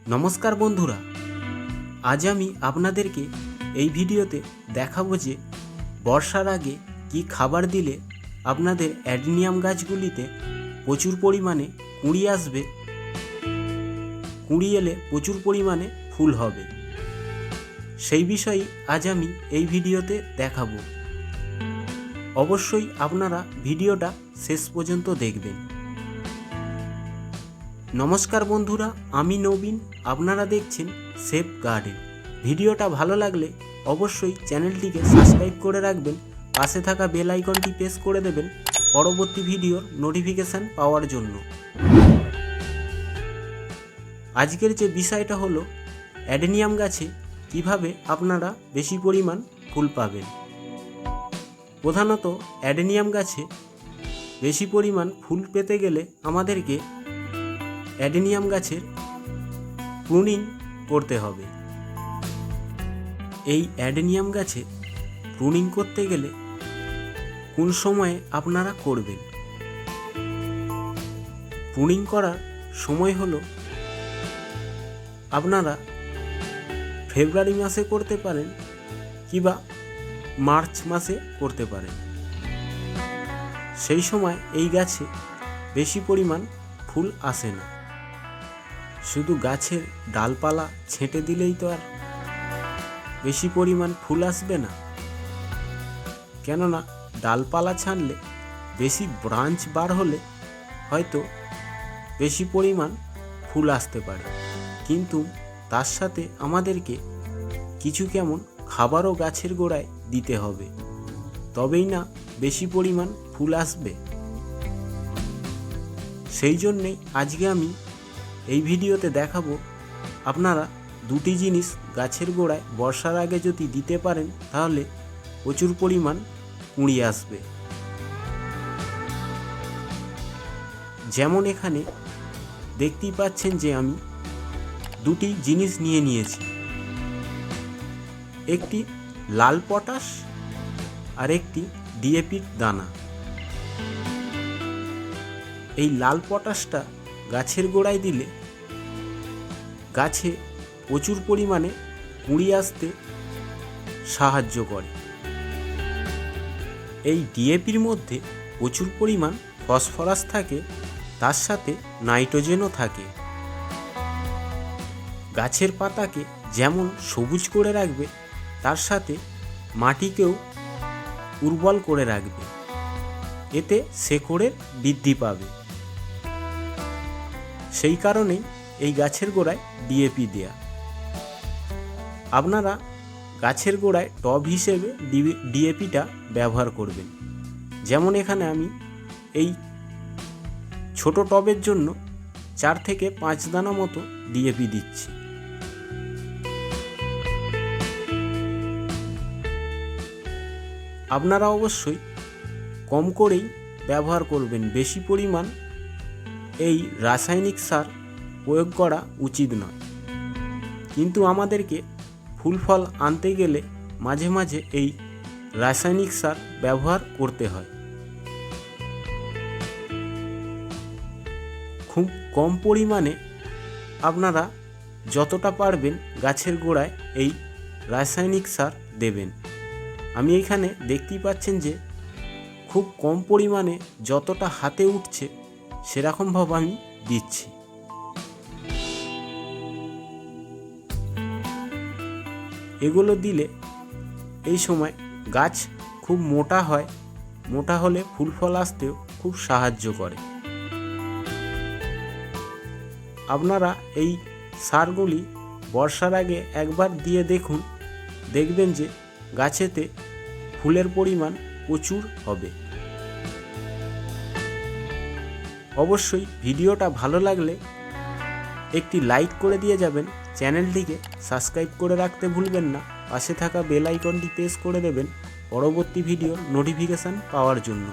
নমস্কার বন্ধুরা, আজ আমি আপনাদেরকে এই ভিডিওতে দেখাবো যে বর্ষার আগে কি খাবার দিলে আপনাদের অ্যাডেনিয়াম গাছগুলিতে প্রচুর পরিমাণে কুঁড়ি আসবে, কুঁড়ি এলে প্রচুর পরিমাণে ফুল হবে। সেই বিষয়ে আজ আমি এই ভিডিওতে দেখাবো। অবশ্যই আপনারা ভিডিওটা শেষ পর্যন্ত দেখবেন। নমস্কার বন্ধুরা, আমি নবীন, আপনারা দেখছেন সেফ গার্ডেন। ভিডিওটা ভালো লাগলে অবশ্যই চ্যানেলটিকে সাবস্ক্রাইব করে রাখবেন, পাশে থাকা বেল আইকনটি প্রেস করে দেবেন পরবর্তী ভিডিওর নোটিফিকেশান পাওয়ার জন্য। আজকের যে বিষয়টা হলো অ্যাডেনিয়াম গাছে কিভাবে আপনারা বেশি পরিমাণ ফুল পাবেন। প্রধানত অ্যাডেনিয়াম গাছে বেশি পরিমাণ ফুল পেতে গেলে আমাদেরকে অ্যাডেনিয়াম গাছের প্রুনিং করতে হবে। এই অ্যাডেনিয়াম গাছে প্রুনিং করতে গেলে কোন সময়ে আপনারা করবেন? প্রুনিং করার সময় হলো আপনারা ফেব্রুয়ারি মাসে করতে পারেন কিংবা মার্চ মাসে করতে পারেন। সেই সময় এই গাছে বেশি পরিমাণ ফুল আসে না। শুধু গাছের ডালপালা ছেঁটে দিলেই তো আর বেশি পরিমাণ ফুল আসবে না, কেননা ডালপালা ছাড়লে বেশি ব্রাঞ্চ বার হলে হয়তো বেশি পরিমাণ ফুল আসতে পারে, কিন্তু তার সাথে আমাদেরকে কিছু কেমন খাবারও গাছের গোড়ায় দিতে হবে, তবেই না বেশি পরিমাণ ফুল আসবে। সেই জন্যেই আজকে আমি এই ভিডিওতে দেখাবো আপনারা দুটি জিনিস গাছের গোড়ায় বর্ষার আগে যদি দিতে পারেন তাহলে প্রচুর পরিমাণ কুঁড়ি আসবে। যেমন এখানে দেখতেই পাচ্ছেন যে আমি দুটি জিনিস নিয়ে নিয়েছি, একটি লাল পটাশ আর একটি ডিএপির দানা। এই লাল পটাশটা গাছের গোড়ায় দিলে গাছে প্রচুর পরিমাণে কুঁড়ি আসতে সাহায্য করে। এই ডিএপির মধ্যে প্রচুর পরিমাণ ফসফরাস থাকে, তার সাথে নাইট্রোজেনও থাকে। গাছের পাতাকে যেমন সবুজ করে রাখবে, তার সাথে মাটিকেও উর্বর করে রাখবে, এতে শেকড়ের বৃদ্ধি পাবে। সেই কারণেই এই গাছের গোড়ায় ডিএপি দেয়া। আপনারা গাছের গোড়ায় টব হিসেবে ডিএপিটা ব্যবহার করবেন। যেমন এখানে আমি এই ছোট টবের জন্য 4 থেকে 5 দানা মতো ডিএপি দিচ্ছি। আপনারা অবশ্যই কম করেই ব্যবহার করবেন, বেশি পরিমাণ এই রাসায়নিক সার প্রয়োগ করা উচিত নয়। কিন্তু আমাদেরকে ফুল ফল আনতে গেলে মাঝে মাঝে এই রাসায়নিক সার ব্যবহার করতে হয়। খুব কম পরিমাণে আপনারা যতটা পারবেন গাছের গোড়ায় এই রাসায়নিক সার দেবেন। আমি এখানে দেখতেই পাচ্ছেন যে খুব কম পরিমাণে যতটা হাতে উঠছে সেরকমভাবে আমি দিচ্ছি। এগুলো দিলে এই সময় গাছ খুব মোটা হয়, মোটা হলে ফুল ফল আসতেও খুব সাহায্য করে। আপনারা এই সারগুলি বর্ষার আগে একবার দিয়ে দেখুন, দেখবেন যে গাছেতে ফুলের পরিমাণ প্রচুর হবে। অবশ্যই ভিডিওটা ভালো লাগলে একটি লাইক করে দিয়ে যাবেন, চ্যানেলটিকে সাবস্ক্রাইব করে রাখতে ভুলবেন না, পাশে থাকা বেল আইকনটি প্রেস করে দেবেন পরবর্তী ভিডিওর নোটিফিকেশান পাওয়ার জন্য।